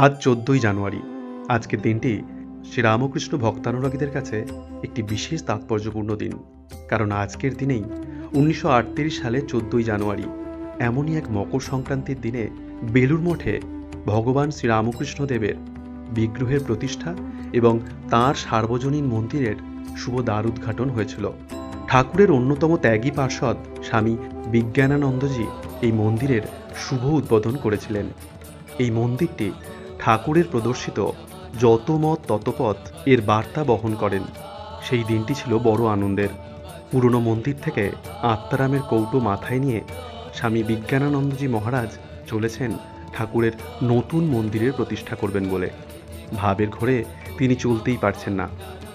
আজ ১৪ই জানুয়ারি। আজকের দিনটি শ্রীরামকৃষ্ণ ভক্তানুরাগীদের কাছে একটি বিশেষ তাৎপর্যপূর্ণ দিন। কারণ আজকের দিনেই ১৯৩৮ সালে ১৪ই জানুয়ারি এমনই এক মকর সংক্রান্তির দিনে বেলুড় মঠে ভগবান শ্রীরামকৃষ্ণদেবের বিগ্রহের প্রতিষ্ঠা এবং তাঁর সার্বজনীন মন্দিরের শুভ দ্বার উদ্ঘাটন হয়েছিল। ঠাকুরের অন্যতম ত্যাগী পার্ষদ স্বামী বিজ্ঞানানন্দজি এই মন্দিরের শুভ উদ্বোধন করেছিলেন। এই মন্দিরটি ঠাকুরের প্রদর্শিত যত মত তত পথ এর বার্তা বহন করেন। সেই দিনটি ছিল বড় আনন্দের। পুরনো মন্দির থেকে আত্মারামের কৌটো মাথায় নিয়ে স্বামী বিজ্ঞানানন্দজি মহারাজ চলেছেন ঠাকুরের নতুন মন্দিরের প্রতিষ্ঠা করবেন বলে। ভাবের ঘোরে তিনি চলতেই পারছেন না।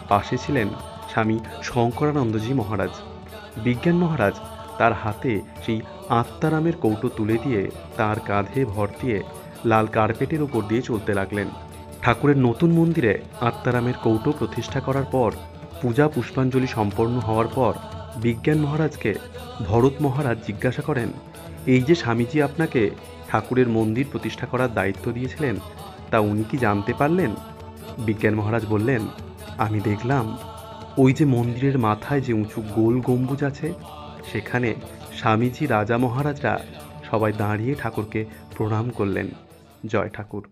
পাশে ছিলেন স্বামী শঙ্করানন্দজি মহারাজ। বিজ্ঞান মহারাজ তার হাতে সেই আত্মারামের কৌটো তুলে দিয়ে তার কাঁধে ভর দিয়ে লাল কার্পেটের ওপর দিয়ে চলতে লাগলেন। ঠাকুরের নতুন মন্দিরে আত্মারামের কৌটো প্রতিষ্ঠা করার পর পূজা পুষ্পাঞ্জলি সম্পন্ন হওয়ার পর বিজ্ঞান মহারাজকে ভরত মহারাজ জিজ্ঞাসা করেন, এই যে স্বামীজি আপনাকে ঠাকুরের মন্দির প্রতিষ্ঠা করার দায়িত্ব দিয়েছিলেন, তা উনি কি জানতে পারলেন? বিজ্ঞান মহারাজ বললেন, আমি দেখলাম ওই যে মন্দিরের মাথায় যে উঁচু গোল গম্বুজ আছে, সেখানে স্বামীজি রাজা মহারাজরা সবাই দাঁড়িয়ে ঠাকুরকে প্রণাম করলেন। জয় ঠাকুর।